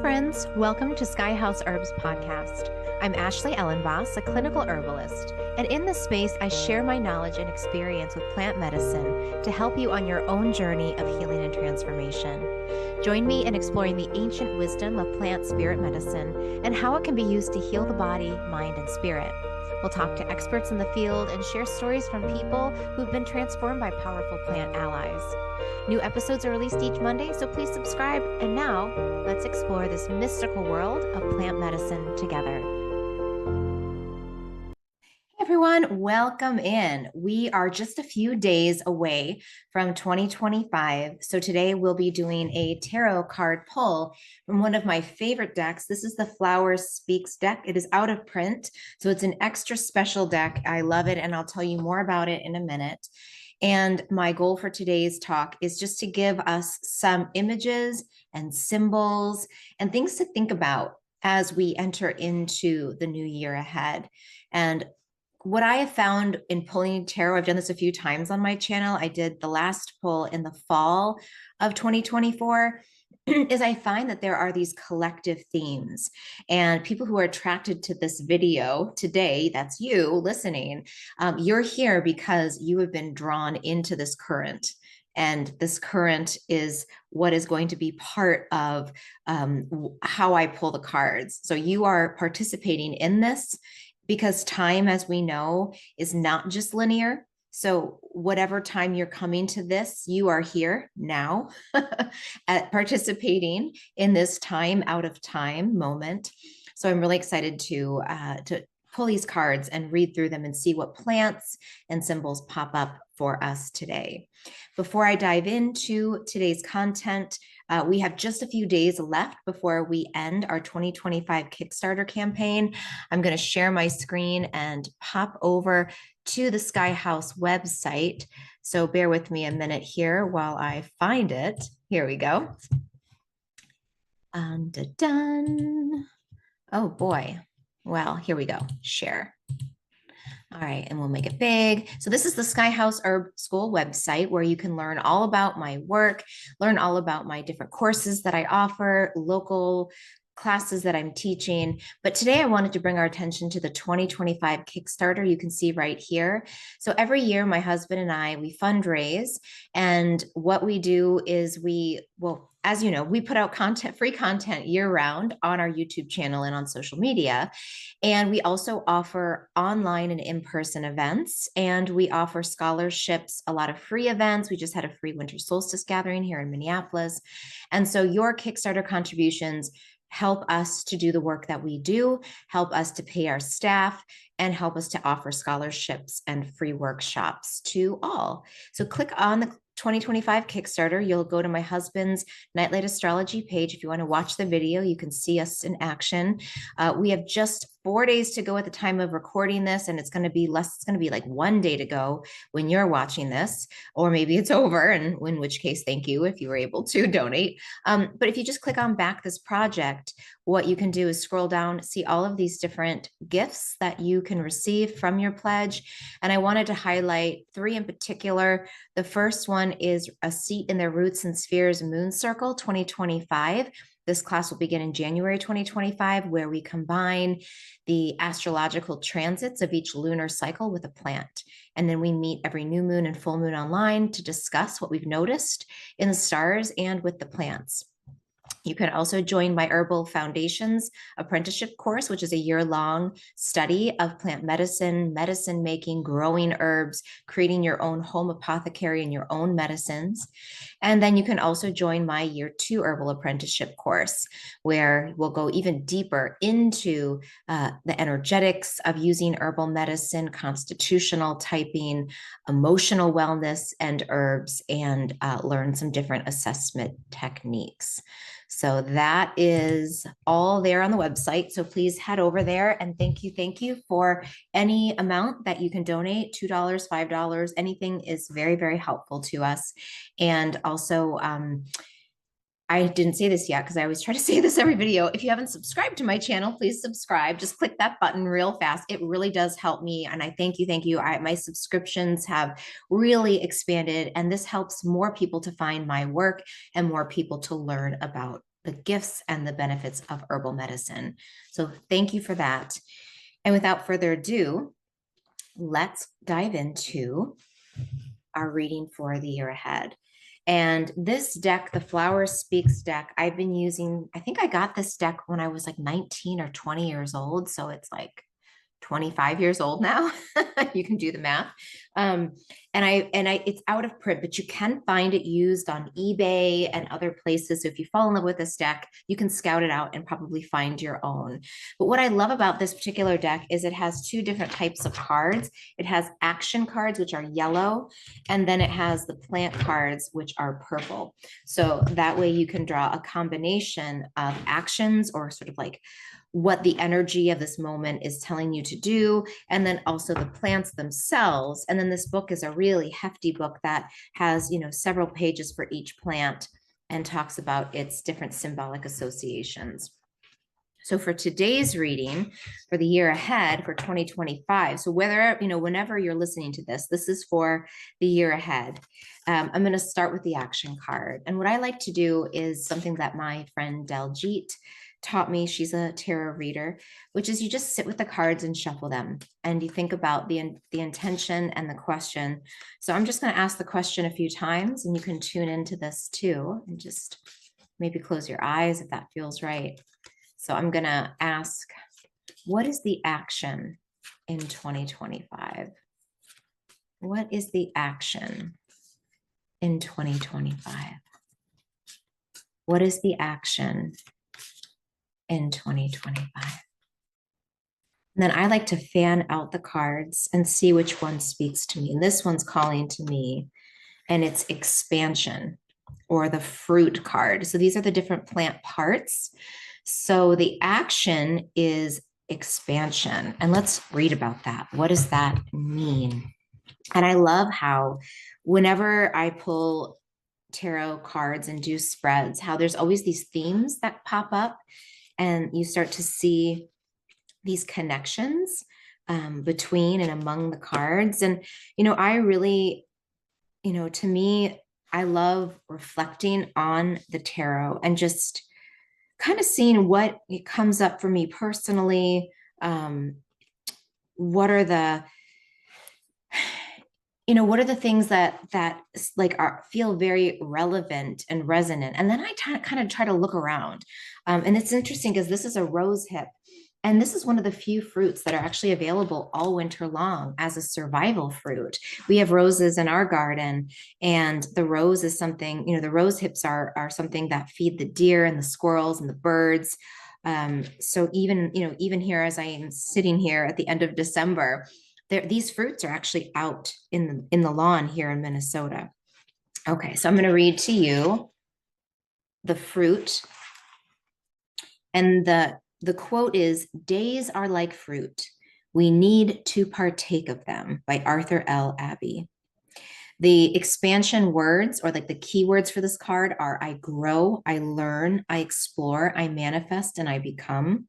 friends. Welcome to Sky House Herbs podcast. I'm Ashley Ellenboss, a clinical herbalist, and in this space, I share my knowledge and experience with plant medicine to help you on your own journey of healing and transformation. Join me in exploring the ancient wisdom of plant spirit medicine and how it can be used to heal the body, mind, and spirit. We'll talk to experts in the field and share stories from people who've been transformed by powerful plant allies. New episodes are released each Monday, so please subscribe. And now, let's explore this mystical world of plant medicine together. Hey everyone, welcome in. We are just a few days away from 2025. So today we'll be doing a tarot card pull from one of my favorite decks. This is the Flowers Speaks deck. It is out of print, so it's an extra special deck. I love it, and I'll tell you more about it in a minute. And my goal for today's talk is just to give us some images and symbols and things to think about as we enter into the new year ahead. And what I have found in pulling tarot, I've done this a few times on my channel. I did the last pull in the fall of 2024. Is I find that there are these collective themes, and people who are attracted to this video today, that's you listening, you're here because you have been drawn into this current. And this current is what is going to be part of how I pull the cards. So you are participating in this because time, as we know, is not just linear. So whatever time you're coming to this, you are here now at participating in this time out of time moment. So I'm really excited to pull these cards and read through them and see what plants and symbols pop up for us today. Before I dive into today's content, we have just a few days left before we end our 2025 Kickstarter campaign. I'm going to share my screen and pop over to the Sky House website. So bear with me a minute here while I find it. Here we go. Done. Oh boy. Well, here we go. Share. All right, and we'll make it big. So this is the Sky House Herb School website where you can learn all about my work, learn all about my different courses that I offer, local classes that I'm teaching. But today I wanted to bring our attention to the 2025 Kickstarter. You can see right here. So every year, my husband and I, we fundraise. And what we do is as you know, we put out free content year round on our YouTube channel and on social media. And we also offer online and in-person events, and we offer scholarships, a lot of free events. We just had a free winter solstice gathering here in Minneapolis. And so your Kickstarter contributions help us to do the work that we do, help us to pay our staff, and help us to offer scholarships and free workshops to all. So click on the 2025 Kickstarter. You'll go to my husband's Nightlight Astrology page. If you want to watch the video, you can see us in action. We have just 4 days to go at the time of recording this, and it's going to be like 1 day to go when you're watching this, or maybe it's over, and in which case, thank you if you were able to donate. But if you just click on Back This Project, what you can do is scroll down, see all of these different gifts that you can receive from your pledge. And I wanted to highlight 3 in particular. The first one is a seat in the Roots and Spheres Moon Circle 2025. This class will begin in January 2025, where we combine the astrological transits of each lunar cycle with a plant. And then we meet every new moon and full moon online to discuss what we've noticed in the stars and with the plants. You can also join my Herbal Foundations apprenticeship course, which is a year-long study of plant medicine, medicine making, growing herbs, creating your own home apothecary and your own medicines. And then you can also join my year 2 Herbal Apprenticeship course, where we'll go even deeper into the energetics of using herbal medicine, constitutional typing, emotional wellness, and herbs, and learn some different assessment techniques. So that is all there on the website. So please head over there, and thank you for any amount that you can donate, $2, $5, anything is very, very helpful to us. And also, I didn't say this yet because I always try to say this every video. If you haven't subscribed to my channel, please subscribe. Just click that button real fast. It really does help me. And I thank you. My subscriptions have really expanded, and this helps more people to find my work and more people to learn about the gifts and the benefits of herbal medicine. So thank you for that. And without further ado, let's dive into our reading for the year ahead. And this deck, the Flower Speaks deck, I've been using, I think I got this deck when I was like 19 or 20 years old. So it's like 25 years old now. You can do the math. It's out of print, but you can find it used on eBay and other places. So if you fall in love with this deck, you can scout it out and probably find your own. But what I love about this particular deck is it has two different types of cards. It has action cards, which are yellow, and then it has the plant cards, which are purple. So that way you can draw a combination of actions or sort of like what the energy of this moment is telling you to do, and then also the plants themselves. And then this book is a really hefty book that has, several pages for each plant and talks about its different symbolic associations. So for today's reading for the year ahead for 2025, so whenever you're listening to this, this is for the year ahead. I'm going to start with the action card. And what I like to do is something that my friend Daljeet taught me. She's a tarot reader, which is you just sit with the cards and shuffle them, and you think about the intention and the question. So I'm just going to ask the question a few times, and you can tune into this too, and just maybe close your eyes if that feels right. So I'm going to ask, what is the action in 2025? What is the action in 2025? What is the action in 2025? And then I like to fan out the cards and see which one speaks to me. And this one's calling to me, and it's expansion, or the fruit card. So these are the different plant parts. So the action is expansion. And let's read about that. What does that mean? And I love how whenever I pull tarot cards and do spreads, how there's always these themes that pop up, and you start to see these connections between and among the cards. And, I really, to me, I love reflecting on the tarot and just kind of seeing what it comes up for me personally. What are the things that like feel very relevant and resonant, and then I kind of try to look around, and it's interesting because this is a rose hip, and this is one of the few fruits that are actually available all winter long as a survival fruit. We have roses in our garden, and the rose is something, the rose hips are something that feed the deer and the squirrels and the birds. So even here, as I am sitting here at the end of December, these fruits are actually out in the lawn here in Minnesota. Okay, so I'm going to read to you the fruit. And the quote is, "Days are like fruit. We need to partake of them," by Arthur L. Abbey. The expansion words, or like the keywords for this card, are I grow, I learn, I explore, I manifest, and I become.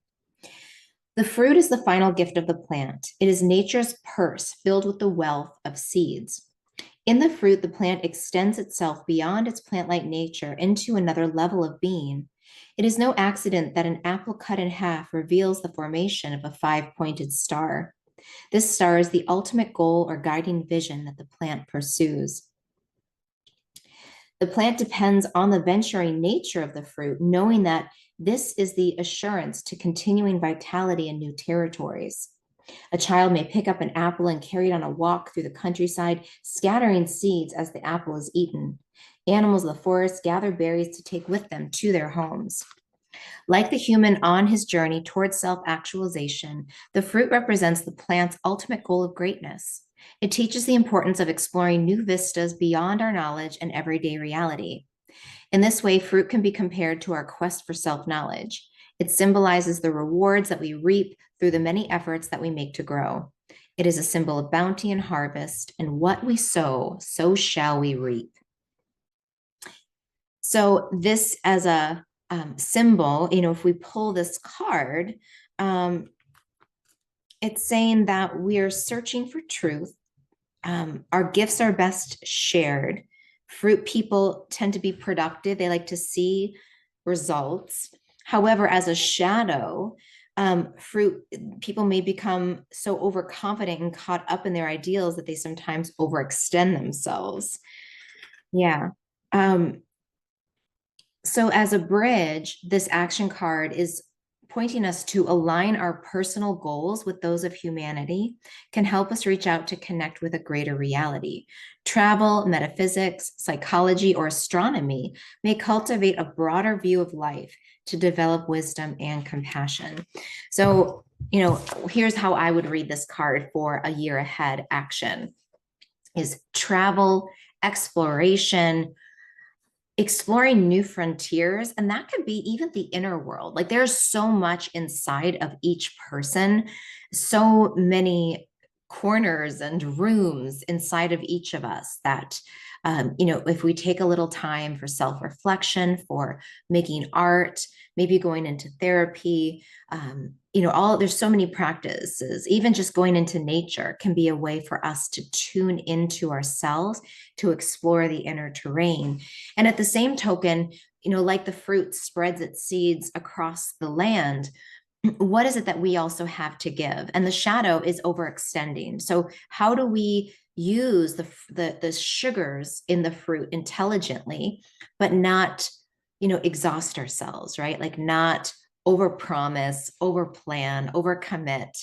The fruit is the final gift of the plant. It is nature's purse filled with the wealth of seeds. In the fruit, the plant extends itself beyond its plant-like nature into another level of being. It is no accident that an apple cut in half reveals the formation of a five-pointed star. This star is the ultimate goal or guiding vision that the plant pursues. The plant depends on the venturing nature of the fruit, knowing that this is the assurance to continuing vitality in new territories. A child may pick up an apple and carry it on a walk through the countryside, scattering seeds as the apple is eaten. Animals of the forest gather berries to take with them to their homes. Like the human on his journey towards self-actualization, the fruit represents the plant's ultimate goal of greatness. It teaches the importance of exploring new vistas beyond our knowledge and everyday reality. In this way, fruit can be compared to our quest for self-knowledge. It symbolizes the rewards that we reap through the many efforts that we make to grow. It is a symbol of bounty and harvest, and what we sow, so shall we reap. So this as a symbol, if we pull this card, it's saying that we're searching for truth. Our gifts are best shared. Fruit people tend to be productive. They like to see results. However, as a shadow, fruit, people may become so overconfident and caught up in their ideals that they sometimes overextend themselves. Yeah. So as a bridge, this action card is pointing us to align our personal goals with those of humanity, can help us reach out to connect with a greater reality. Travel, metaphysics, psychology, or astronomy may cultivate a broader view of life to develop wisdom and compassion. So, here's how I would read this card for a year ahead action is travel, exploration, exploring new frontiers. And that could be even the inner world. Like there's so much inside of each person, so many corners and rooms inside of each of us that, if we take a little time for self-reflection, for making art, maybe going into therapy, there's so many practices. Even just going into nature can be a way for us to tune into ourselves, to explore the inner terrain. And at the same token, like the fruit spreads its seeds across the land, what is it that we also have to give? And the shadow is overextending. So how do we use the sugars in the fruit intelligently, but not, exhaust ourselves, right? Like not overpromise, overplan, overcommit,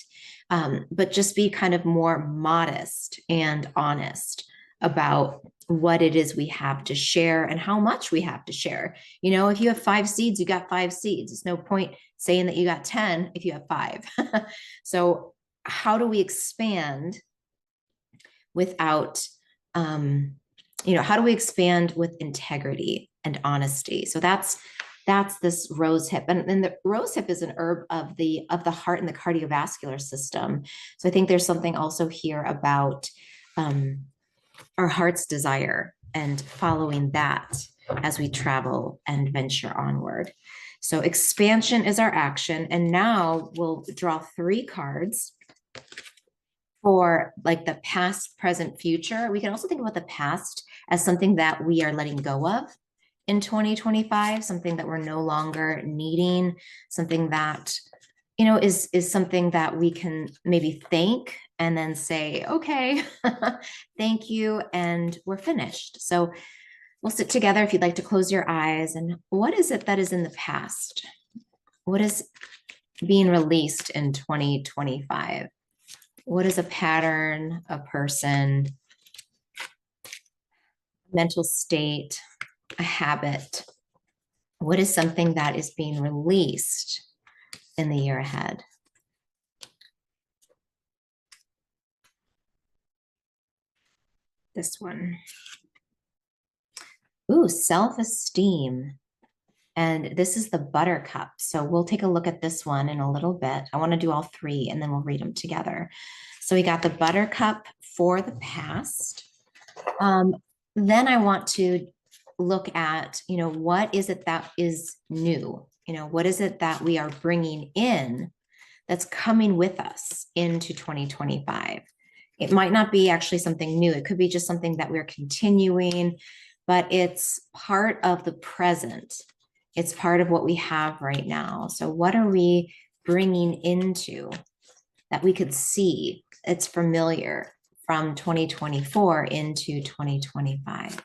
but just be kind of more modest and honest about what it is we have to share and how much we have to share. If you have 5 seeds, you got 5 seeds. It's no point saying that you got 10 if you have 5. So how do we expand without, how do we expand with integrity and honesty? So that's this rose hip. And the rose hip is an herb of the heart and the cardiovascular system. So I think there's something also here about our heart's desire and following that as we travel and venture onward. So expansion is our action. And now we'll draw 3 cards for like the past, present, future. We can also think about the past as something that we are letting go of in 2025, something that we're no longer needing, something that, is something that we can maybe thank and then say, okay, thank you, and we're finished. So we'll sit together if you'd like to close your eyes. And what is it that is in the past? What is being released in 2025? What is a pattern, a person, mental state, a habit? What is something that is being released in the year ahead? This one. Ooh, self-esteem. And this is the buttercup. So we'll take a look at this one in a little bit. I want to do all 3 and then we'll read them together. So we got the buttercup for the past. Then I want to look at, what is it that is new? What is it that we are bringing in that's coming with us into 2025? It might not be actually something new. It could be just something that we're continuing, but it's part of the present. It's part of what we have right now. So what are we bringing into that we could see? It's familiar from 2024 into 2025.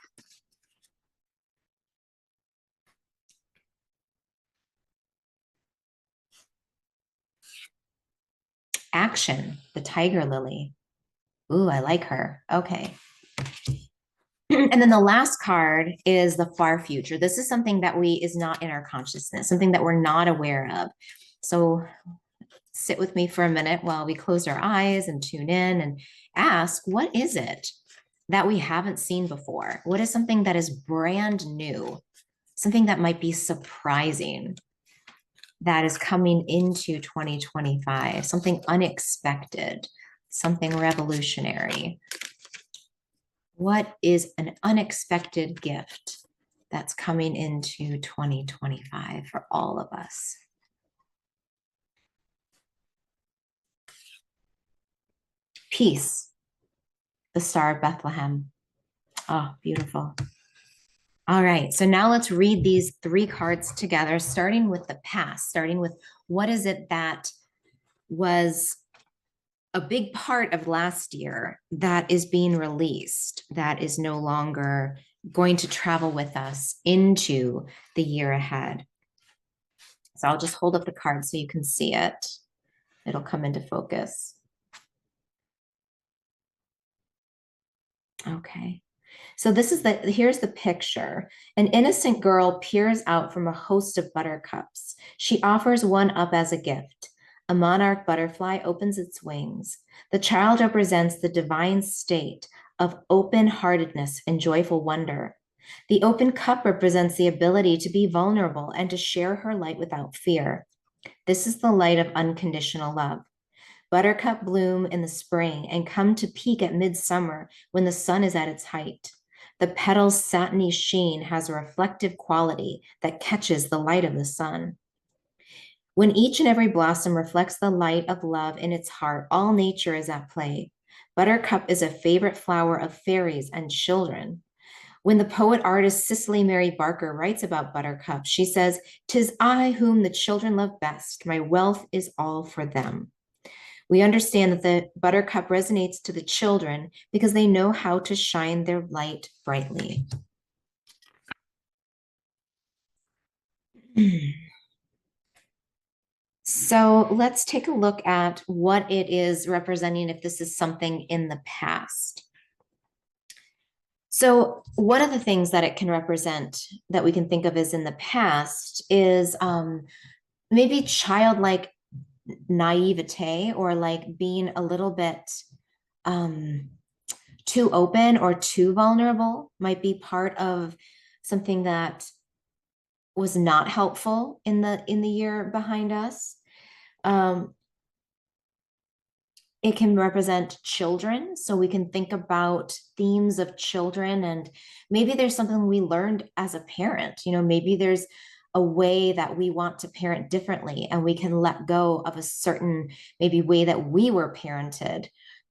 Action, the tiger lily. Ooh, I like her. Okay. And then the last card is the far future. This is something that is not in our consciousness, something that we're not aware of. So sit with me for a minute while we close our eyes and tune in and ask, what is it that we haven't seen before? What is something that is brand new? Something that might be surprising that is coming into 2025, something unexpected, something revolutionary. What is an unexpected gift that's coming into 2025 for all of us? Peace, the Star of Bethlehem. Oh, beautiful. All right, so now let's read these three cards together, starting with the past, starting with what is it that was a big part of last year that is being released, that is no longer going to travel with us into the year ahead. So I'll just hold up the card so you can see it. It'll come into focus. Okay. So here's the picture. An innocent girl peers out from a host of buttercups. She offers one up as a gift. A monarch butterfly opens its wings. The child represents the divine state of open-heartedness and joyful wonder. The open cup represents the ability to be vulnerable and to share her light without fear. This is the light of unconditional love. Buttercup bloom in the spring and come to peak at midsummer when the sun is at its height. The petal's satiny sheen has a reflective quality that catches the light of the sun. When each and every blossom reflects the light of love in its heart, all nature is at play. Buttercup is a favorite flower of fairies and children. When the poet artist Cicely Mary Barker writes about Buttercup, she says, "'Tis I whom the children love best. My wealth is all for them." We understand that the buttercup resonates to the children because they know how to shine their light brightly. So let's take a look at what it is representing if this is something in the past. So one of the things that it can represent that we can think of as in the past is maybe childlike naivete, or like being a little bit too open or too vulnerable might be part of something that was not helpful in the year behind us. It can represent children, so we can think about themes of children, and maybe there's something we learned as a parent. Maybe there's a way that we want to parent differently, and we can let go of a certain maybe way that we were parented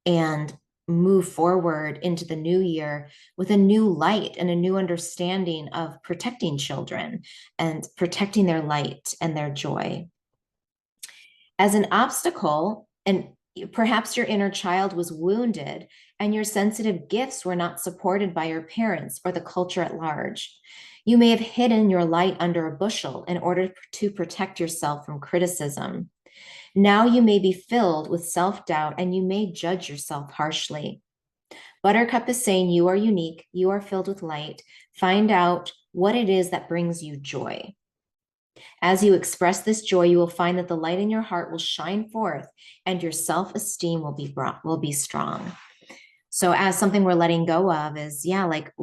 and move forward into the new year with a new light and a new understanding of protecting children and protecting their light and their joy. As an obstacle, and perhaps your inner child was wounded and your sensitive gifts were not supported by your parents or the culture at large. You may have hidden your light under a bushel in order to protect yourself from criticism. Now you may be filled with self-doubt and you may judge yourself harshly. Buttercup is saying you are unique, you are filled with light. Find out what it is that brings you joy. As you express this joy, you will find that the light in your heart will shine forth and your self-esteem will be strong. So as something we're letting go of is, like,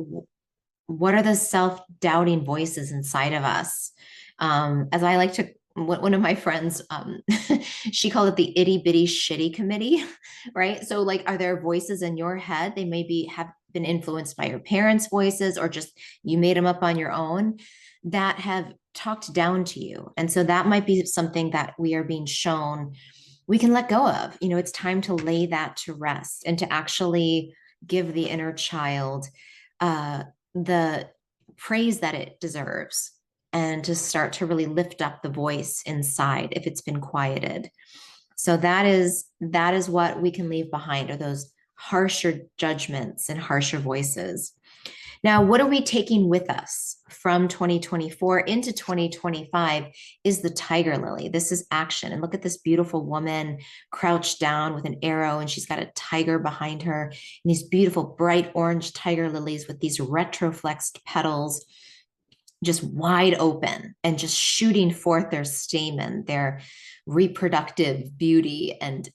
what are the self-doubting voices inside of us? As I like to, one of my friends, she called it the itty bitty shitty committee, right? So like, are there voices in your head? They maybe have been influenced by your parents' voices, or just you made them up on your own, that have talked down to you. And so that might be something that we are being shown we can let go of. It's time to lay that to rest and to actually give the inner child the praise that it deserves, and to start to really lift up the voice inside if it's been quieted. So that is what we can leave behind, are those harsher judgments and harsher voices. Now, what are we taking with us from 2024 into 2025 is the tiger lily. This is action. And look at this beautiful woman crouched down with an arrow, and she's got a tiger behind her, and these beautiful bright orange tiger lilies with these retroflexed petals just wide open and just shooting forth their stamen, their reproductive beauty and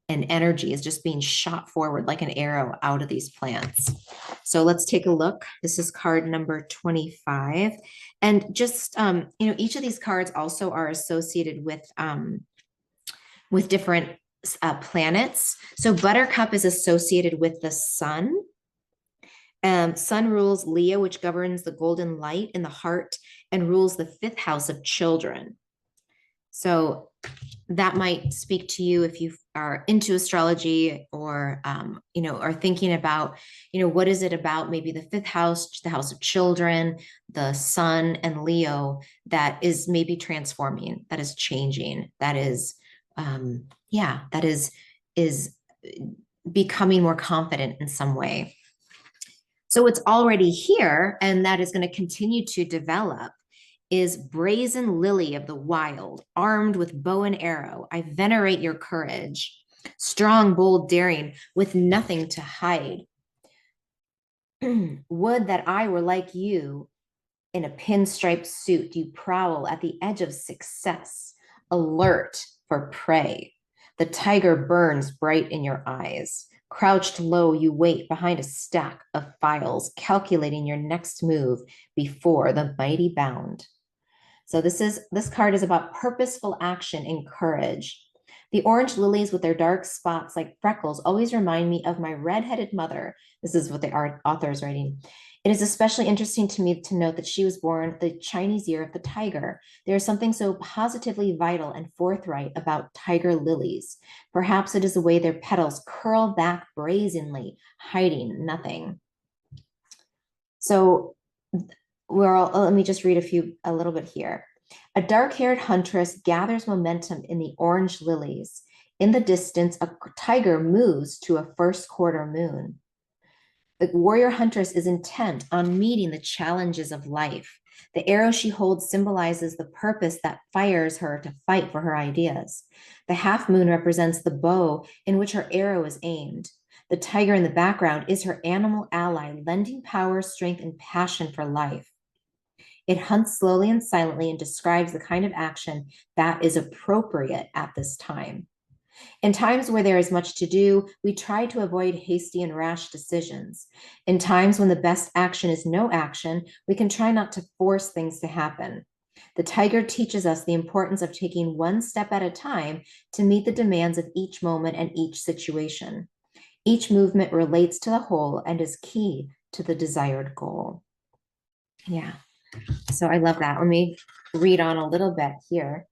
energy is just being shot forward like an arrow out of these plants. So let's take a look. This is card number 25. And just, each of these cards also are associated with different planets. So Buttercup is associated with the sun. Sun rules Leo, which governs the golden light in the heart and rules the 5th house of children. So that might speak to you if you are into astrology or are thinking about, what is it about maybe the fifth house, the house of children, the sun and Leo that is maybe transforming, that is changing, that is, that is becoming more confident in some way. So it's already here, and that is going to continue to develop, is brazen lily of the wild, armed with bow and arrow. I venerate your courage, strong, bold, daring, with nothing to hide. Would that I were like you in a pinstripe suit. You prowl at the edge of success, alert for prey. The tiger burns bright in your eyes. Crouched low, you wait behind a stack of files, calculating your next move before the mighty bound. So this card is about purposeful action and courage. The orange lilies with their dark spots like freckles always remind me of my redheaded mother. This is what the author is writing. It is especially interesting to me to note that she was born the Chinese year of the tiger. There is something so positively vital and forthright about tiger lilies. Perhaps it is the way their petals curl back brazenly, hiding nothing. So let me just read a little bit here. A dark-haired huntress gathers momentum in the orange lilies. In the distance, a tiger moves to a first quarter moon. The warrior huntress is intent on meeting the challenges of life. The arrow she holds symbolizes the purpose that fires her to fight for her ideas. The half moon represents the bow in which her arrow is aimed. The tiger in the background is her animal ally, lending power, strength, and passion for life. It hunts slowly and silently and describes the kind of action that is appropriate at this time. In times where there is much to do, we try to avoid hasty and rash decisions. In times when the best action is no action, we can try not to force things to happen. The tiger teaches us the importance of taking one step at a time to meet the demands of each moment and each situation. Each movement relates to the whole and is key to the desired goal. Yeah. So I love that. Let me read on a little bit here.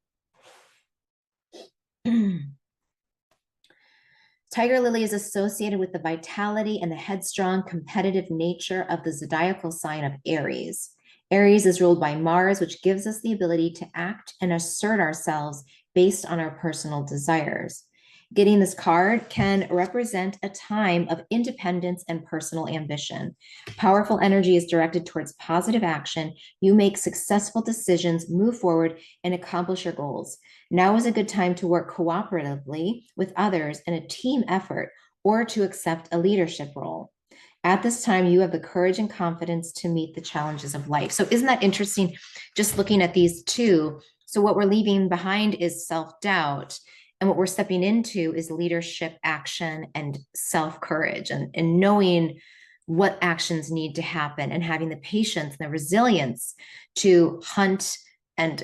Tiger lily is associated with the vitality and the headstrong, competitive nature of the zodiacal sign of Aries. Aries is ruled by Mars, which gives us the ability to act and assert ourselves based on our personal desires. Getting this card can represent a time of independence and personal ambition. Powerful energy is directed towards positive action. You make successful decisions, move forward, and accomplish your goals. Now is a good time to work cooperatively with others in a team effort or to accept a leadership role. At this time, you have the courage and confidence to meet the challenges of life. So isn't that interesting, just looking at these two? So what we're leaving behind is self-doubt, and what we're stepping into is leadership, action, and self-courage, and knowing what actions need to happen and having the patience and the resilience to hunt and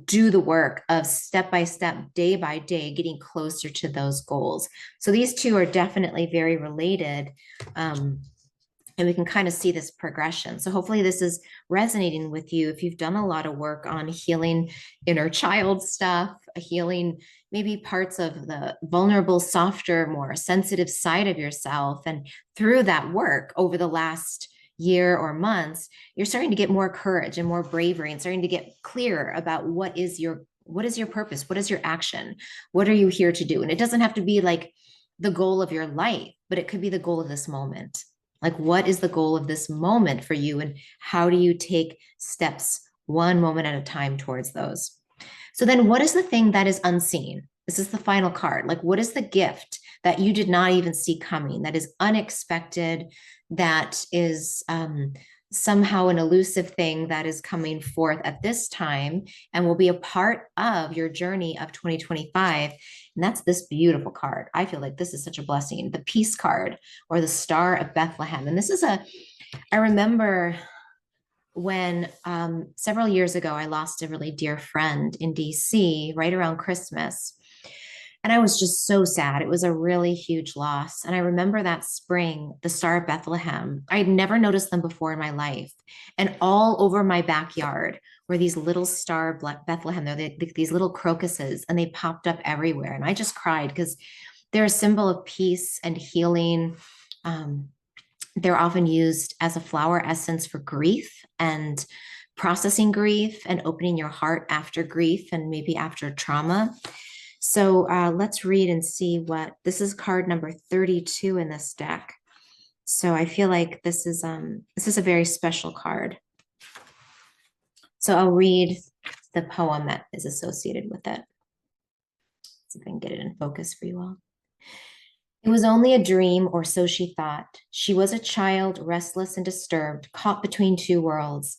do the work of step by step, day by day, getting closer to those goals. So these two are definitely very related. And we can kind of see this progression. So hopefully this is resonating with you. If you've done a lot of work on healing inner child stuff, healing maybe parts of the vulnerable, softer, more sensitive side of yourself. And through that work over the last year or months, you're starting to get more courage and more bravery and starting to get clear about what is your purpose? What is your action? What are you here to do? And it doesn't have to be like the goal of your life, but it could be the goal of this moment. Like, what is the goal of this moment for you? And how do you take steps one moment at a time towards those? So then what is the thing that is unseen? This is the final card. Like, what is the gift that you did not even see coming, that is unexpected, that is somehow an elusive thing that is coming forth at this time and will be a part of your journey of 2025? And that's this beautiful card. I feel like this is such a blessing. The Peace card, or the Star of Bethlehem. And this is I remember when several years ago, I lost a really dear friend in DC right around Christmas. And I was just so sad. It was a really huge loss. And I remember that spring, the Star of Bethlehem, I'd never noticed them before in my life. And all over my backyard were these little star Bethlehem. These little crocuses, and they popped up everywhere. And I just cried because they're a symbol of peace and healing. They're often used as a flower essence for grief and processing grief and opening your heart after grief and maybe after trauma. So let's read and see what this is. Card number 32 in this deck. So I feel like this is a very special card. So I'll read the poem that is associated with it. Let's see if I can get it in focus for you all. It was only a dream, or so she thought. She was a child, restless and disturbed, caught between two worlds.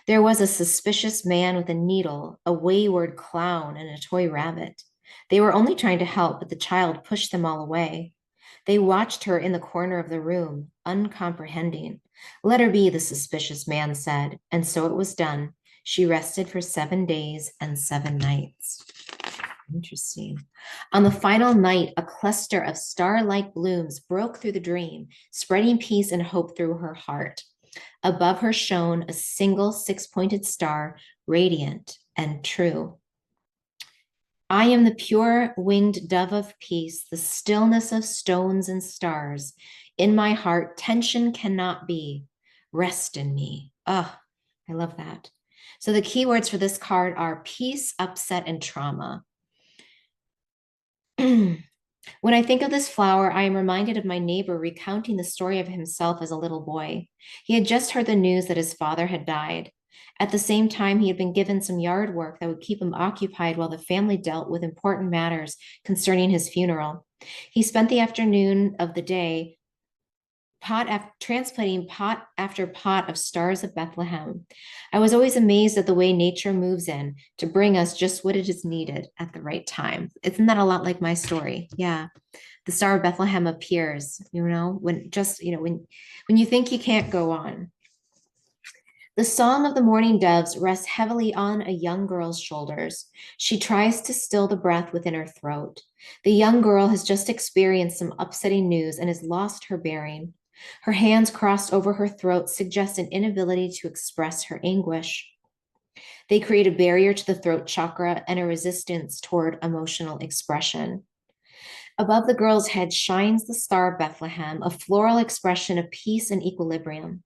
There was a suspicious man with a needle, a wayward clown, and a toy rabbit. They were only trying to help, but the child pushed them all away. They watched her in the corner of the room, uncomprehending. Let her be, the suspicious man said, and so it was done. She rested for 7 days and 7 nights. Interesting. On the final night, a cluster of star-like blooms broke through the dream, spreading peace and hope through her heart. Above her shone a single 6-pointed star, radiant and true. I am the pure winged dove of peace, the stillness of stones and stars. In my heart, tension cannot be. Rest in me. Oh, I love that. So the keywords for this card are peace, upset, and trauma. When I think of this flower, I am reminded of my neighbor recounting the story of himself as a little boy. He had just heard the news that his father had died. At the same time, he had been given some yard work that would keep him occupied while the family dealt with important matters concerning his funeral. He spent the afternoon of the day transplanting pot after pot of stars of Bethlehem. I was always amazed at the way nature moves in to bring us just what it is needed at the right time. Isn't that a lot like my story? Yeah. The Star of Bethlehem appears, when you think you can't go on. The song of the morning doves rests heavily on a young girl's shoulders. She tries to still the breath within her throat. The young girl has just experienced some upsetting news and has lost her bearing. Her hands crossed over her throat suggest an inability to express her anguish. They create a barrier to the throat chakra and a resistance toward emotional expression. Above the girl's head shines the Star of Bethlehem, a floral expression of peace and equilibrium.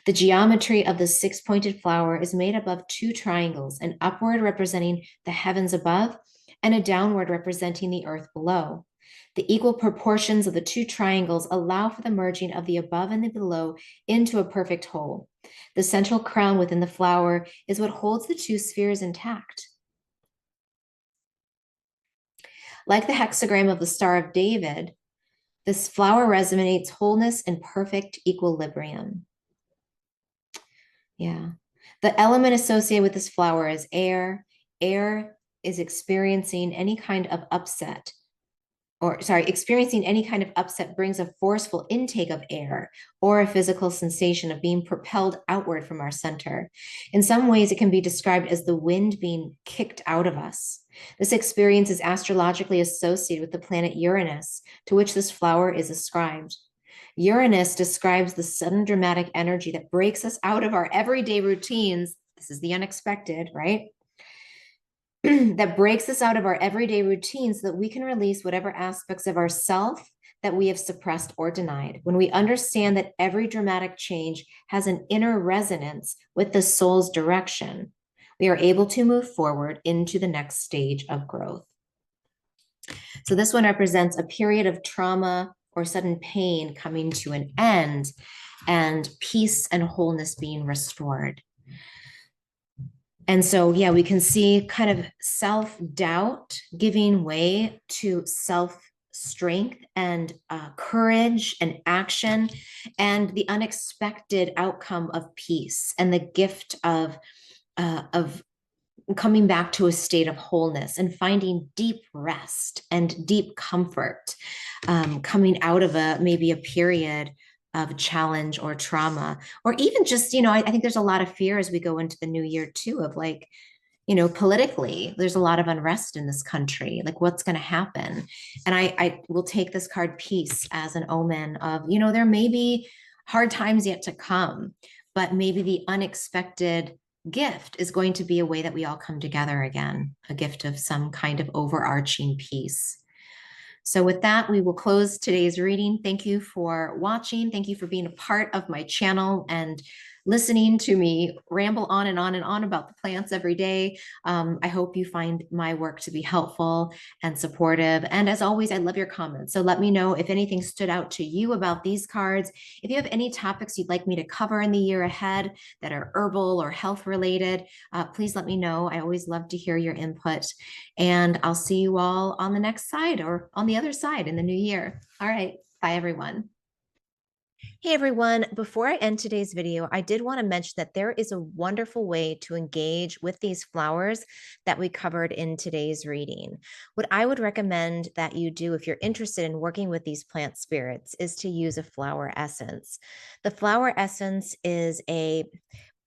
The geometry of the 6-pointed flower is made up of 2 triangles, an upward representing the heavens above and a downward representing the earth below. The equal proportions of the 2 triangles allow for the merging of the above and the below into a perfect whole. The central crown within the flower is what holds the 2 spheres intact. Like the hexagram of the Star of David, this flower resonates wholeness and perfect equilibrium. Yeah. The element associated with this flower is air. Air is experiencing any kind of upset. Experiencing any kind of upset brings a forceful intake of air or a physical sensation of being propelled outward from our center. In some ways, it can be described as the wind being kicked out of us. This experience is astrologically associated with the planet Uranus, to which this flower is ascribed. Uranus describes the sudden dramatic energy that breaks us out of our everyday routines. This is the unexpected, right? That breaks us out of our everyday routine so that we can release whatever aspects of ourself that we have suppressed or denied. When we understand that every dramatic change has an inner resonance with the soul's direction, we are able to move forward into the next stage of growth. So this one represents a period of trauma or sudden pain coming to an end and peace and wholeness being restored. And so, yeah, we can see kind of self-doubt giving way to self-strength and courage and action, and the unexpected outcome of peace and the gift of coming back to a state of wholeness and finding deep rest and deep comfort, coming out of maybe a period of challenge or trauma, or even just, I think there's a lot of fear as we go into the new year too, of like, politically, there's a lot of unrest in this country, like what's going to happen. And I will take this card peace as an omen of, there may be hard times yet to come, but maybe the unexpected gift is going to be a way that we all come together again, a gift of some kind of overarching peace. So with that, we will close today's reading. Thank you for watching. Thank you for being a part of my channel and listening to me ramble on and on and on about the plants every day. I hope you find my work to be helpful and supportive. And as always, I love your comments. So let me know if anything stood out to you about these cards. If you have any topics you'd like me to cover in the year ahead that are herbal or health related, please let me know. I always love to hear your input. And I'll see you all on the next side or on the other side in the new year. All right. Bye, everyone. Hey everyone, before I end today's video, I did want to mention that there is a wonderful way to engage with these flowers that we covered in today's reading. What I would recommend that you do if you're interested in working with these plant spirits is to use a flower essence. The flower essence is a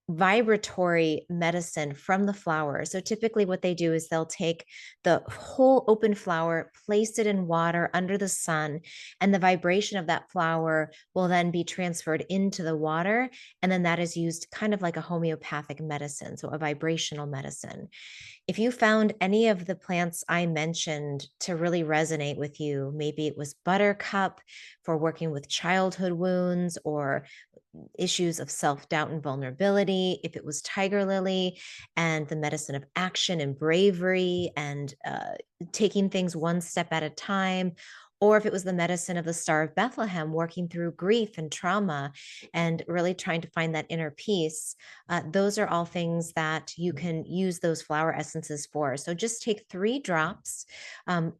vibratory medicine from the flower. So typically what they do is they'll take the whole open flower, place it in water under the sun, and the vibration of that flower will then be transferred into the water. And then that is used kind of like a homeopathic medicine, so a vibrational medicine. If you found any of the plants I mentioned to really resonate with you, maybe it was buttercup for working with childhood wounds or issues of self-doubt and vulnerability, if it was tiger lily and the medicine of action and bravery and taking things one step at a time, or if it was the medicine of the Star of Bethlehem, working through grief and trauma and really trying to find that inner peace, those are all things that you can use those flower essences for. So just take 3 drops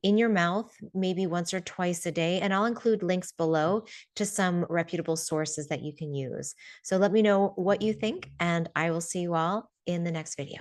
in your mouth, maybe once or twice a day, and I'll include links below to some reputable sources that you can use. So let me know what you think, and I will see you all in the next video.